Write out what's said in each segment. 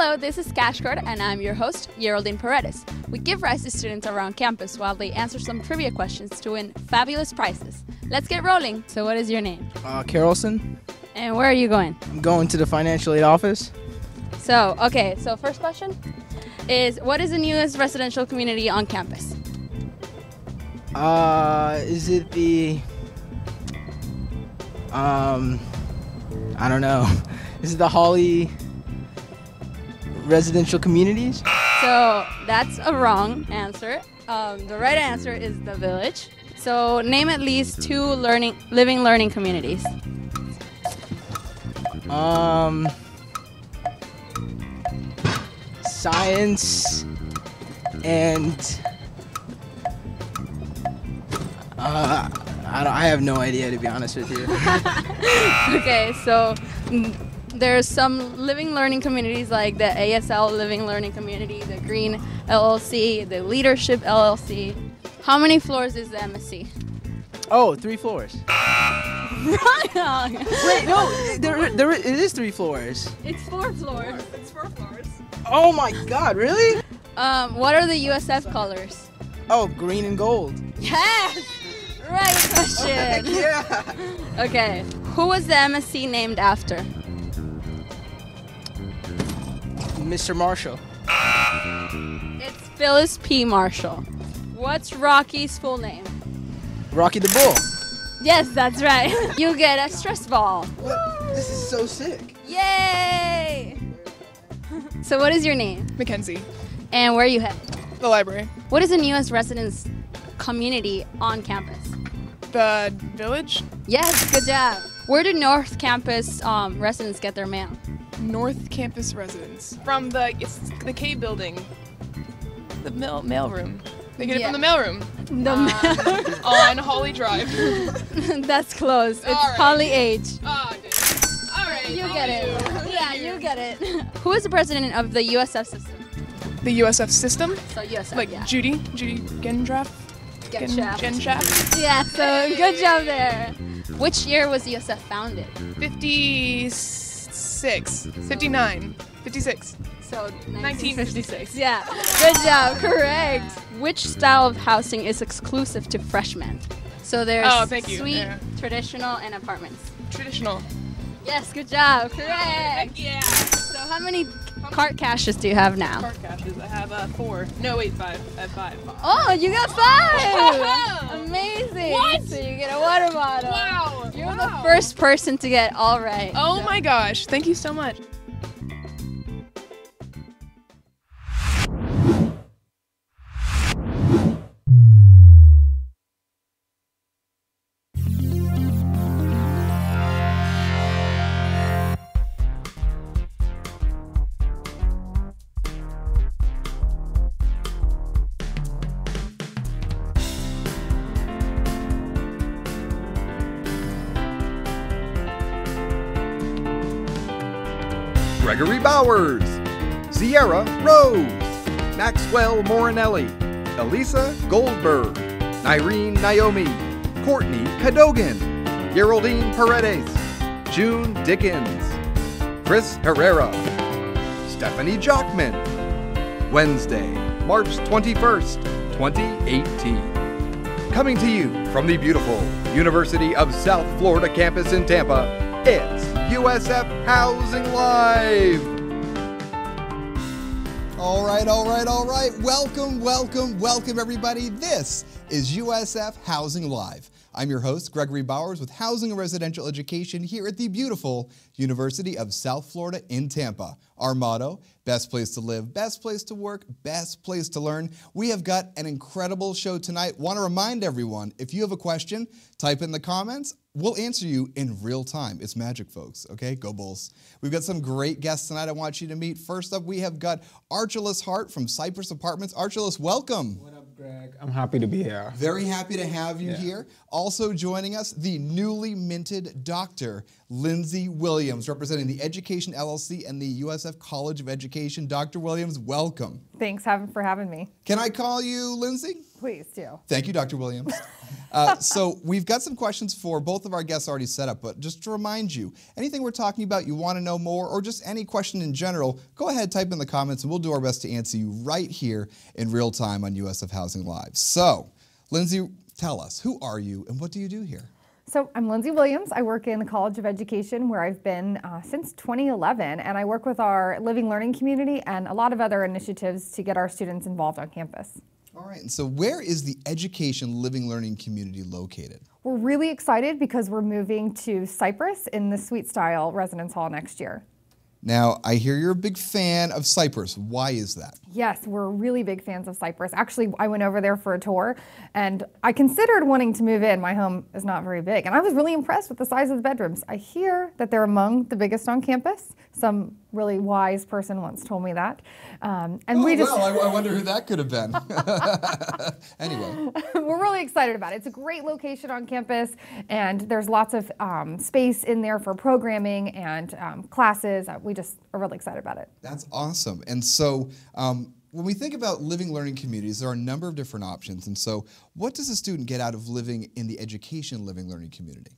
Hello, this is Cash Card, and I'm your host, Geraldine Paredes. We give rides to students around campus while they answer some trivia questions to win fabulous prizes. Let's get rolling. So what is your name? Carolson. And where are you going? I'm going to the financial aid office. So first question is, what is the newest residential community on campus? Is it the, I don't know. Is it the Holly residential communities? So that's a wrong answer. The right answer is the village. So name at least two living learning communities. Science and I have no idea, to be honest with you. Okay, so there's some living learning communities like the ASL Living Learning Community, the Green LLC, the Leadership LLC. How many floors is the MSC? Oh, 3 floors. Wrong! Wait, no, it is 3 floors. It's 4 floors. It's 4 floors. Oh my God, really? What are the USF colors? Oh, green and gold. Yes! Right question. Yeah. Okay, who was the MSC named after? Mr. Marshall. It's Phyllis P. Marshall. What's Rocky's full name? Rocky the Bull. Yes, that's right. You get a stress ball. What? This is so sick. Yay! So what is your name? Mackenzie. And where are you headed? The library. What is the newest residence community on campus? The village. Yes, good job. Where do North Campus residents get their mail? North Campus residents. From the K building. The mail room. They get it from the mail room. The mail. On Holly Drive. That's close. It's All right. Holly H. Oh, dude. All right. You get it. Yeah, you get it. Who is the president of the USF system? The USF system. So USF, Like yeah. Judy Gendraff. Genshaft. Yeah, so good job there. Which year was USF founded? 56. 59. 56. So 1956. Yeah, good job, correct. Which style of housing is exclusive to freshmen? So there's suite, Yeah. traditional, and apartments. Traditional. Yes, good job, correct. Yeah. So how many cart caches do you have now? Card caches. I have 4. No, wait, 5. I have 5. Oh, you got 5! Amazing. What? So you get a water bottle. Wow. You're the first person to get all right. Oh my gosh. Thank you so much. Gregory Bowers, Sierra Rose, Maxwell Morinelli, Elisa Goldberg, Irene Naomi, Courtney Cadogan, Geraldine Paredes, June Dickens, Chris Herrera, Stephanie Jockman. Wednesday, March 21st, 2018. Coming to you from the beautiful University of South Florida campus in Tampa, it's USF Housing Live! All right. Welcome, everybody. This is USF Housing Live. I'm your host, Gregory Bowers, with Housing and Residential Education here at the beautiful University of South Florida in Tampa. Our motto, best place to live, best place to work, best place to learn. We have got an incredible show tonight. Want to remind everyone, if you have a question, type in the comments. We'll answer you in real time. It's magic, folks, okay? Go Bulls. We've got some great guests tonight I want you to meet. First up, we have got Archealous Hart from Cypress Apartments. Archealous, welcome. What up, Greg? I'm happy to be here. Very happy to have you here. Also joining us, the newly minted Dr. Lindsey Williams, representing the Education LLC and the USF College of Education. Dr. Williams, welcome. Thanks for having me. Can I call you Lindsey? Please do. Thank you, Dr. Williams. So we've got some questions for both of our guests already set up, but just to remind you, anything we're talking about you want to know more, or just any question in general, go ahead, type in the comments, and we'll do our best to answer you right here in real time on USF Housing Live. So, Lindsey, tell us, who are you and what do you do here? So I'm Lindsey Williams. I work in the College of Education where I've been since 2011, and I work with our Living Learning community and a lot of other initiatives to get our students involved on campus. All right, and so where is the Education Living Learning community located? We're really excited because we're moving to Cypress in the Suite Style Residence Hall next year. Now, I hear you're a big fan of Cypress. Why is that? Yes, we're really big fans of Cypress. Actually, I went over there for a tour, and I considered wanting to move in. My home is not very big, and I was really impressed with the size of the bedrooms. I hear that they're among the biggest on campus. Some really wise person once told me that. I wonder who that could have been. Anyway. We're really excited about it. It's a great location on campus, and there's lots of space in there for programming and classes. We just are really excited about it. That's awesome. And so when we think about living learning communities, there are a number of different options. And so what does a student get out of living in the Education Living Learning community?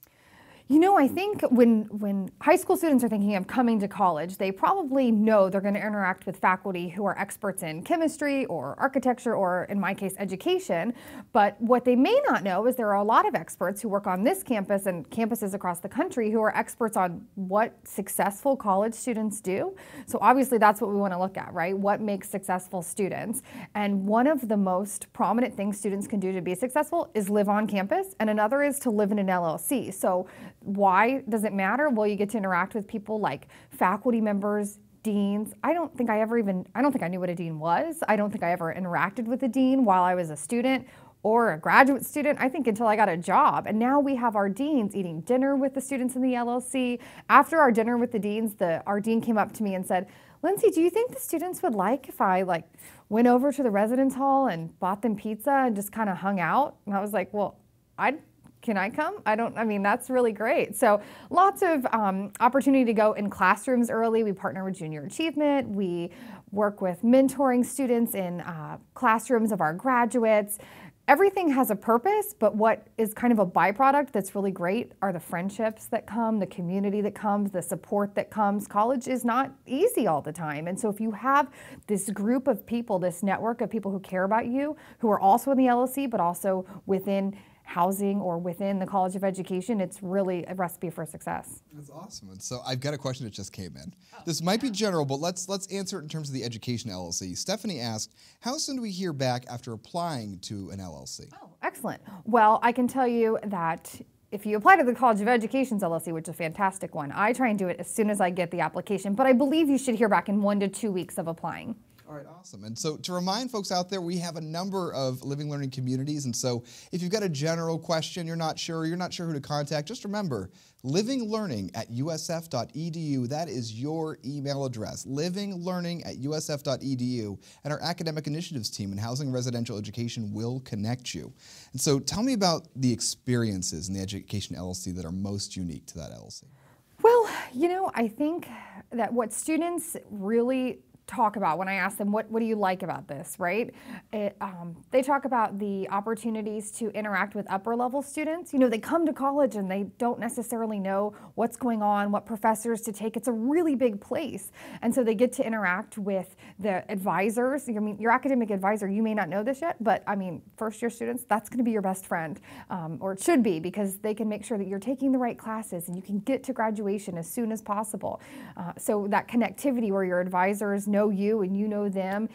You know, I think when high school students are thinking of coming to college, they probably know they're going to interact with faculty who are experts in chemistry or architecture or, in my case, education. But what they may not know is there are a lot of experts who work on this campus and campuses across the country who are experts on what successful college students do. So obviously that's what we want to look at, right? What makes successful students? And one of the most prominent things students can do to be successful is live on campus, and another is to live in an LLC. So why does it matter? Well, you get to interact with people like faculty members, deans. I don't think I knew what a dean was. I don't think I ever interacted with a dean while I was a student or a graduate student, I think, until I got a job. And now we have our deans eating dinner with the students in the LLC. After our dinner with the deans, our dean came up to me and said, Lindsey, do you think the students would like if I went over to the residence hall and bought them pizza and just kind of hung out? And I was like, well, can I come? That's really great. So lots of opportunity to go in classrooms early. We partner with Junior Achievement. We work with mentoring students in classrooms of our graduates. Everything has a purpose, but what is kind of a byproduct that's really great are the friendships that come, the community that comes, the support that comes. College is not easy all the time. And so if you have this group of people, this network of people who care about you, who are also in the LLC, but also within housing or within the College of Education, it's really a recipe for success. That's awesome. And so I've got a question that just came in. This might be general, but let's answer it in terms of the Education LLC. Stephanie asked, how soon do we hear back after applying to an LLC? Oh, excellent. Well, I can tell you that if you apply to the College of Education's LLC, which is a fantastic one, I try and do it as soon as I get the application, but I believe you should hear back in 1 to 2 weeks of applying. All right, awesome. And so to remind folks out there, we have a number of living learning communities. And so if you've got a general question, you're not sure who to contact, just remember, livinglearning@usf.edu. That is your email address, livinglearning@usf.edu. And our academic initiatives team in housing and residential education will connect you. And so tell me about the experiences in the Education LLC that are most unique to that LLC. Well, I think that what students really talk about when I ask them, what do you like about this, right? They talk about the opportunities to interact with upper level students. They come to college and they don't necessarily know what's going on, what professors to take. It's a really big place. And so they get to interact with the advisors. Your academic advisor, you may not know this yet, but first year students, that's going to be your best friend, or it should be, because they can make sure that you're taking the right classes and you can get to graduation as soon as possible. So that connectivity where your advisors know you and you know them,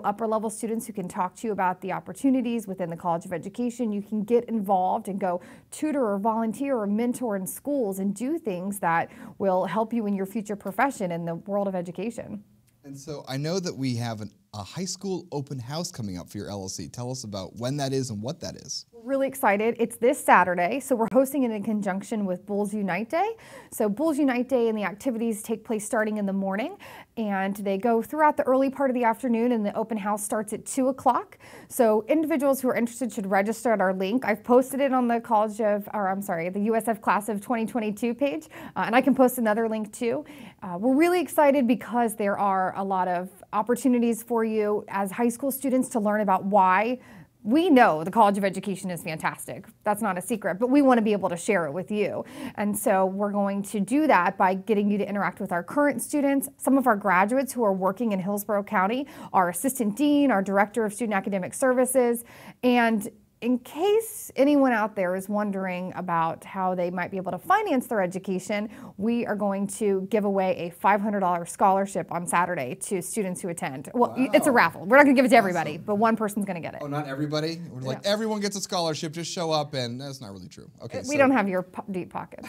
upper level students who can talk to you about the opportunities within the College of Education. You can get involved and go tutor or volunteer or mentor in schools and do things that will help you in your future profession in the world of education. And so I know that we have a high school open house coming up for your LLC. Tell us about when that is and what that is. Really excited. It's this Saturday, so we're hosting it in conjunction with Bulls Unite Day. So Bulls Unite Day and the activities take place starting in the morning, and they go throughout the early part of the afternoon, and the open house starts at 2 o'clock. So individuals who are interested should register at our link. I've posted it on the the USF Class of 2022 page, and I can post another link too. We're really excited because there are a lot of opportunities for you as high school students to learn about why we know the College of Education is fantastic. That's not a secret, but we want to be able to share it with you. And so we're going to do that by getting you to interact with our current students, some of our graduates who are working in Hillsborough County, our assistant dean, our director of student academic services, and in case anyone out there is wondering about how they might be able to finance their education, we are going to give away a $500 scholarship on Saturday to students who attend. Well, Wow. it's a raffle. We're not going to give it to everybody, but one person's going to get it. Oh, not everybody? We're like, everyone gets a scholarship, just show up, and that's not really true. Okay, We don't have your deep pockets.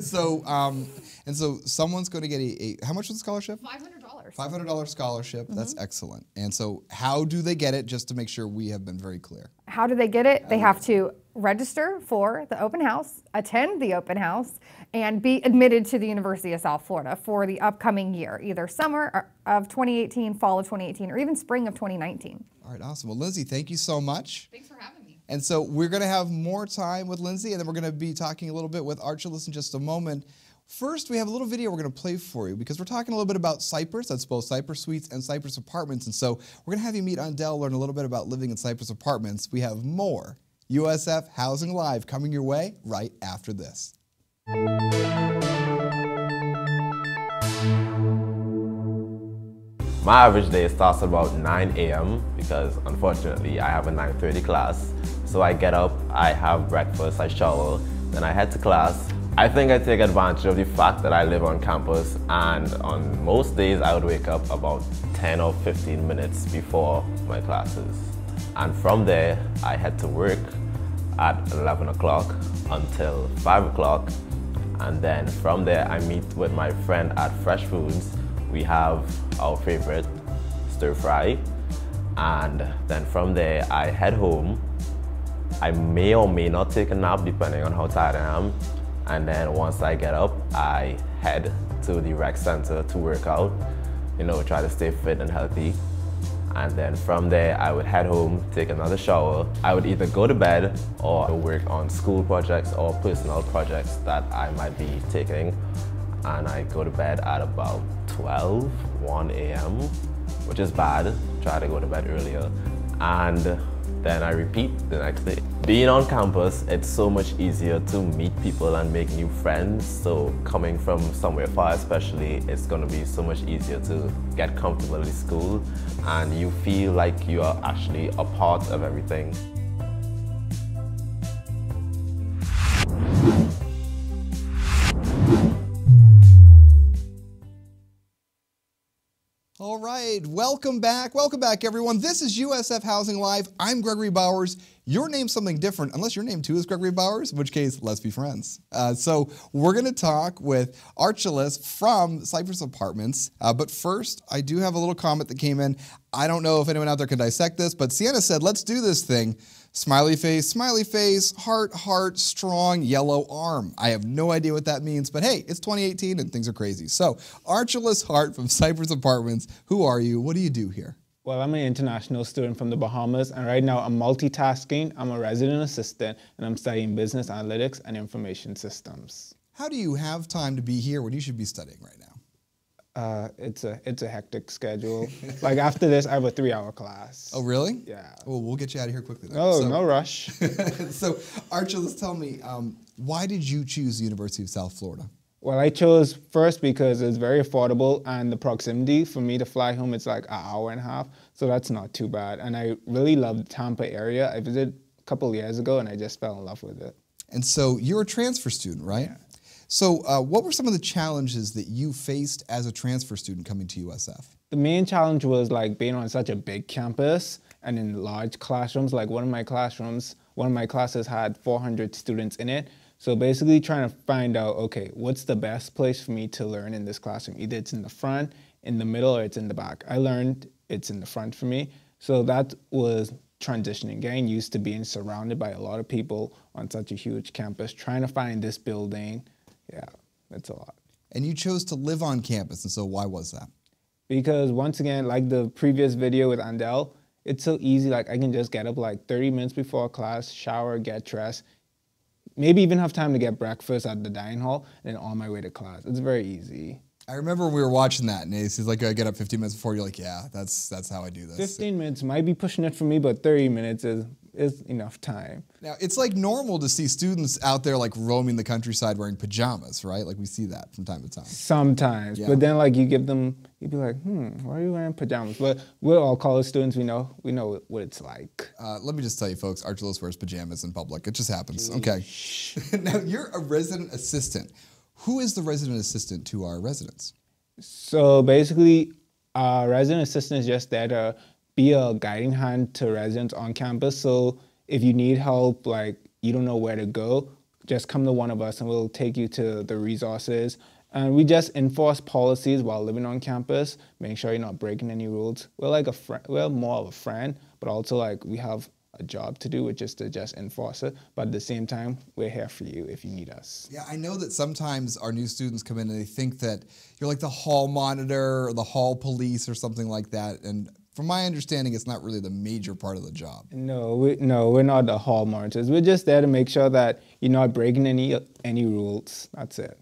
So, and so someone's going to get how much was the scholarship? $500. $500 scholarship. That's excellent. And so how do they get it, just to make sure we have been very clear? How do they get it? They have to register for the open house, attend the open house, and be admitted to the University of South Florida for the upcoming year, either summer of 2018, fall of 2018, or even spring of 2019. All right, awesome. Well, Lindsey, thank you so much. Thanks for having me. And so we're going to have more time with Lindsey, and then we're going to be talking a little bit with Archealous in just a moment. First, we have a little video we're going to play for you because we're talking a little bit about Cypress. That's both Cypress Suites and Cypress Apartments. And so we're going to have you meet Andel, learn a little bit about living in Cypress Apartments. We have more USF Housing Live coming your way right after this. My average day starts about 9 a.m. because unfortunately I have a 9:30 class. So I get up, I have breakfast, I shower, then I head to class. I think I take advantage of the fact that I live on campus, and on most days I would wake up about 10 or 15 minutes before my classes. And from there I head to work at 11 o'clock until 5 o'clock. And then from there I meet with my friend at Fresh Foods. We have our favorite stir fry, and then from there I head home. I may or may not take a nap depending on how tired I am, and then once I get up I head to the rec center to work out, try to stay fit and healthy. And then from there I would head home, take another shower. I would either go to bed or work on school projects or personal projects that I might be taking. And I go to bed at about 1 a.m., which is bad. Try to go to bed earlier. And then I repeat the next day. Being on campus, it's so much easier to meet people and make new friends. So coming from somewhere far especially, it's gonna be so much easier to get comfortable in school, and you feel like you are actually a part of everything. All right, welcome back everyone. This is USF Housing Live. I'm Gregory Bowers. Your name's something different, unless your name too is Gregory Bowers, in which case, let's be friends. So we're gonna talk with Archealous from Cypress Apartments. But first, I do have a little comment that came in. I don't know if anyone out there can dissect this, but Sienna said, let's do this thing. Smiley face, heart, strong, yellow arm. I have no idea what that means, but hey, it's 2018 and things are crazy. So, Archealous Hart from Cypress Apartments, who are you? What do you do here? Well, I'm an international student from the Bahamas, and right now I'm multitasking. I'm a resident assistant, and I'm studying business analytics and information systems. How do you have time to be here when you should be studying right now? It's a hectic schedule. Like after this, I have a 3-hour class. Oh, really? Yeah. Well, we'll get you out of here quickly then. Oh, no rush. So, Archealous, tell me, why did you choose the University of South Florida? Well, I chose first because it's very affordable, and the proximity for me to fly home, it's like an hour and a half, so that's not too bad. And I really love the Tampa area. I visited a couple of years ago, and I just fell in love with it. And so you're a transfer student, right? Yeah. So what were some of the challenges that you faced as a transfer student coming to USF? The main challenge was like being on such a big campus and in large classrooms. Like one of my classes had 400 students in it. So basically trying to find out, okay, what's the best place for me to learn in this classroom? Either it's in the front, in the middle, or it's in the back. I learned it's in the front for me. So that was transitioning, getting used to being surrounded by a lot of people on such a huge campus, trying to find this building. Yeah, that's a lot. And you chose to live on campus, and so why was that? Because once again, like the previous video with Andel, it's so easy. Like I can just get up like 30 minutes before class, shower, get dressed, maybe even have time to get breakfast at the dining hall, and then on my way to class. It's very easy. I remember we were watching that, and he's like, I get up 15 minutes before. You're like, yeah, that's how I do this. 15 minutes might be pushing it for me, but 30 minutes is it's enough time. Now, it's like normal to see students out there like roaming the countryside wearing pajamas, right? Like we see that from time to time. Sometimes, Yeah. but then like you give them, you'd be like, why are you wearing pajamas? But we're all college students, we know what it's like. Let me just tell you, folks, Archealous wears pajamas in public. It just happens. Okay. Now, you're a resident assistant. Who is the resident assistant to our residents? So basically, resident assistant is just there to be a guiding hand to residents on campus. So if you need help, like you don't know where to go, just come to one of us and we'll take you to the resources. And we just enforce policies while living on campus, make sure you're not breaking any rules. We're like we're more of a friend, but also like we have a job to do, which is to just enforce it. But at the same time, we're here for you if you need us. Yeah, I know that sometimes our new students come in and they think that you're like the hall monitor or the hall police or something like that. And from my understanding, it's not really the major part of the job. No, we're not the hall monitors. We're just there to make sure that you're not breaking any rules. That's it.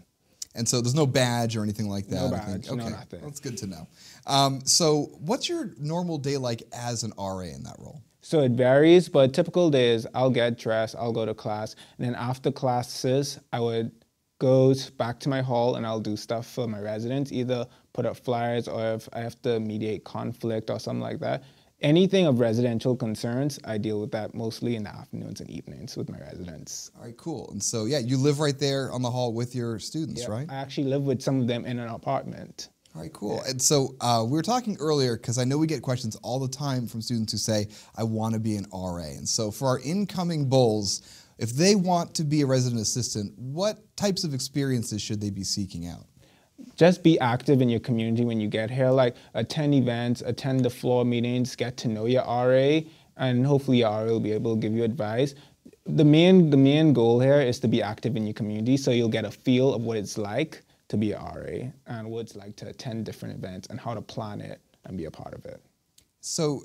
And so there's no badge or anything like that? No badge, okay. no nothing. That's good to know. So what's your normal day like as an RA in that role? So it varies, but typical days, I'll get dressed, I'll go to class, and then after classes, I would go back to my hall and I'll do stuff for my residents, either put up flyers or if I have to mediate conflict or something like that. Anything of residential concerns, I deal with that mostly in the afternoons and evenings with my residents. All right, cool. And so, yeah, you live right there on the hall with your students, Yep. right? I actually live with some of them in an apartment. All right, cool. And so we were talking earlier, because I know we get questions all the time from students who say, I want to be an RA. And so for our incoming bulls, if they want to be a resident assistant, what types of experiences should they be seeking out? Just be active in your community when you get here, like attend events, attend the floor meetings, get to know your RA, and hopefully your RA will be able to give you advice. The main goal here is to be active in your community so you'll get a feel of what it's like to be a RA and what it's like to attend different events and how to plan it and be a part of it. So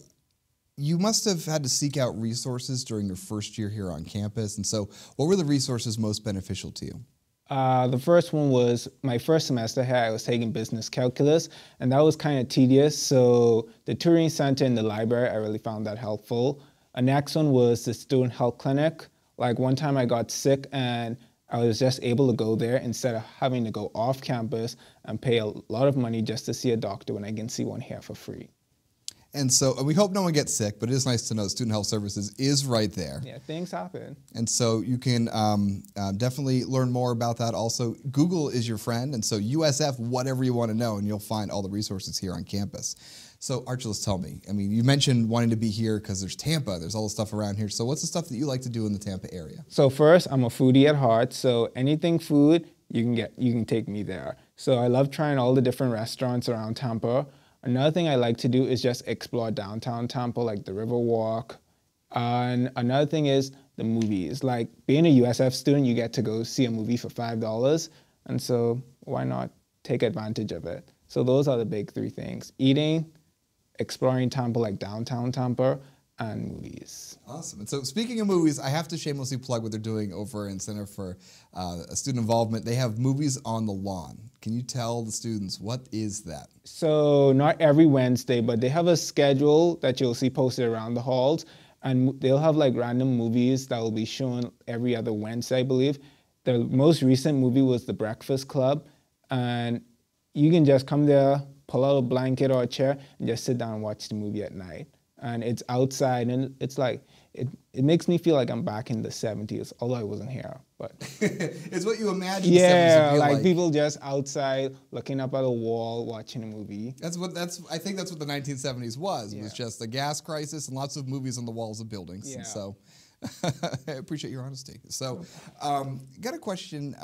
you must have had to seek out resources during your first year here on campus. And so what were the resources most beneficial to you? The first one was my first semester here. I was taking business calculus, and that was kind of tedious. So the touring center in the library, I really found that helpful. The next one was the student health clinic. Like one time I got sick and I was just able to go there instead of having to go off campus and pay a lot of money just to see a doctor when I can see one here for free. And so we hope no one gets sick, but it is nice to know Student Health Services is right there. Yeah, things happen. And so you can definitely learn more about that. Also, Google is your friend, and so USF, whatever you want to know, and you'll find all the resources here on campus. So Archealous, tell me, I mean, you mentioned wanting to be here because there's Tampa, there's all the stuff around here. So what's the stuff that you like to do in the Tampa area? So first, I'm a foodie at heart, so anything food, you can take me there. So I love trying all the different restaurants around Tampa. Another thing I like to do is just explore downtown Tampa, like the Riverwalk. And another thing is the movies. Like being a USF student, you get to go see a movie for $5. And so why not take advantage of it? So those are the big three things: eating, exploring Tampa, like downtown Tampa, and movies. Awesome. And so speaking of movies, I have to shamelessly plug what they're doing over in Center for Student Involvement. They have Movies on the Lawn. Can you tell the students, what is that? So not every Wednesday, but they have a schedule that you'll see posted around the halls, and they'll have like random movies that will be shown every other Wednesday, I believe. The most recent movie was The Breakfast Club, and you can just come there, pull out a blanket or a chair, and just sit down and watch the movie at night. And it's outside, and it's like, it makes me feel like I'm back in the 70s, although I wasn't here, but. It's what you imagine yeah, the 70s would be like people just outside looking up at a wall, watching a movie. I think that's what the 1970s was just a gas crisis and lots of movies on the walls of buildings. Yeah. And so I appreciate your honesty. So got a question.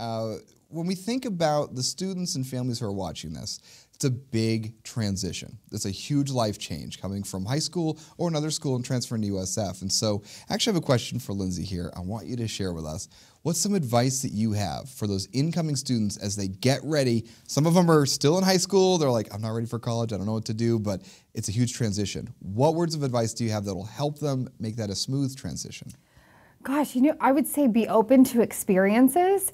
When we think about the students and families who are watching this, it's a big transition. It's a huge life change coming from high school or another school and transferring to USF. And so I actually have a question for Lindsey here. I want you to share with us, what's some advice that you have for those incoming students as they get ready? Some of them are still in high school. They're like, I'm not ready for college. I don't know what to do, but it's a huge transition. What words of advice do you have that will help them make that a smooth transition? Gosh, I would say be open to experiences.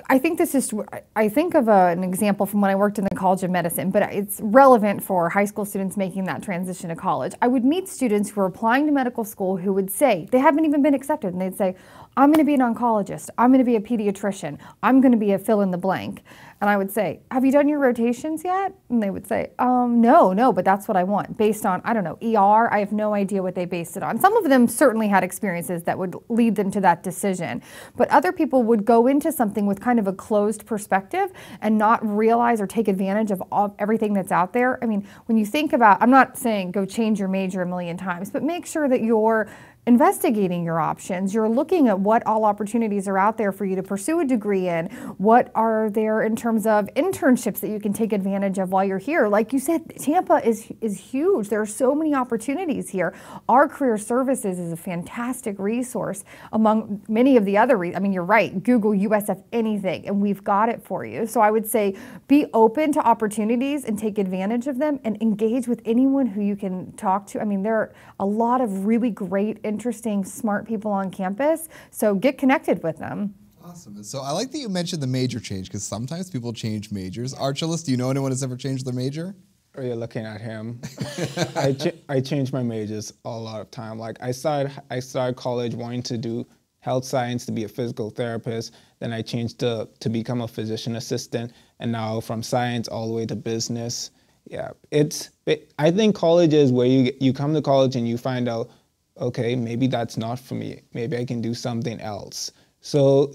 I think this is, I think of an example from when I worked in the College of Medicine, but it's relevant for high school students making that transition to college. I would meet students who are applying to medical school who would say, they haven't even been accepted, and they'd say, I'm going to be an oncologist, I'm going to be a pediatrician, I'm going to be a fill in the blank. And I would say, have you done your rotations yet? And they would say, no, but that's what I want. Based on, I don't know, ER, I have no idea what they based it on. Some of them certainly had experiences that would lead them to that decision. But other people would go into something with kind of a closed perspective and not realize or take advantage of everything that's out there. I mean, when you think about, I'm not saying go change your major a million times, but make sure that you're investigating your options. You're looking at what all opportunities are out there for you to pursue a degree in. What are there in terms of internships that you can take advantage of while you're here? Like you said, Tampa is huge. There are so many opportunities here. Our career services is a fantastic resource among many of the other, I mean, you're right, Google USF anything, and we've got it for you. So I would say be open to opportunities and take advantage of them and engage with anyone who you can talk to. I mean, there are a lot of really great, interesting, smart people on campus, so get connected with them. Awesome. So I like that you mentioned the major change, because sometimes people change majors. Archealous, do you know anyone who's ever changed their major? Or you're looking at him. I changed my majors a lot of time. Like I started college wanting to do health science, to be a physical therapist. Then I changed to become a physician assistant, and now from science all the way to business. Yeah, I think college is where you come to college and you find out, okay, maybe that's not for me. Maybe I can do something else. So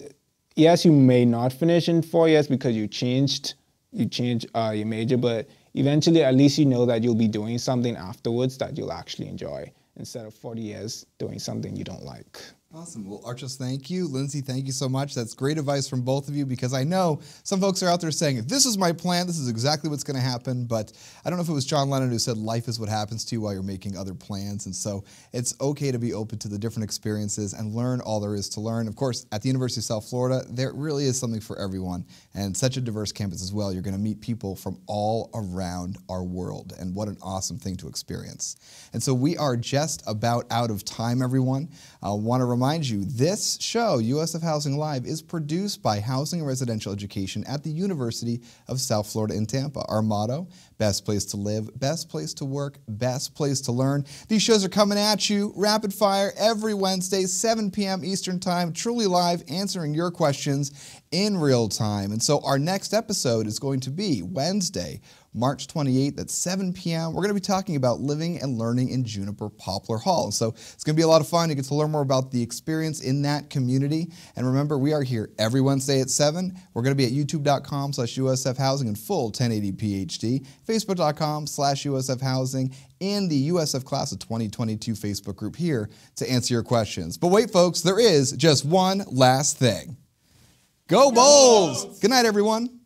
yes, you may not finish in 4 years because you changed your major, but eventually at least you know that you'll be doing something afterwards that you'll actually enjoy, instead of 40 years doing something you don't like. Awesome. Well, Archealous, thank you. Lindsey, thank you so much. That's great advice from both of you, because I know some folks are out there saying, this is my plan, this is exactly what's going to happen. But I don't know if it was John Lennon who said life is what happens to you while you're making other plans. And so it's okay to be open to the different experiences and learn all there is to learn. Of course, at the University of South Florida, there really is something for everyone, and such a diverse campus as well. You're going to meet people from all around our world, and what an awesome thing to experience. And so we are just about out of time, everyone. I want to remind you, this show, USF Housing Live, is produced by Housing and Residential Education at the University of South Florida in Tampa. Our motto, best place to live, best place to work, best place to learn. These shows are coming at you rapid fire every Wednesday, 7 p.m. Eastern Time, truly live, answering your questions in real time. And so our next episode is going to be Wednesday, March 28th at 7 p.m. We're going to be talking about living and learning in Juniper Poplar Hall. And so it's going to be a lot of fun. You get to learn more about the experience in that community. And remember, we are here every Wednesday at 7. We're going to be at youtube.com/USF Housing in full 1080p HD, facebook.com/USF Housing, and the USF Class of 2022 Facebook group here to answer your questions. But wait, folks, there is just one last thing. Go Bulls! Good night, everyone.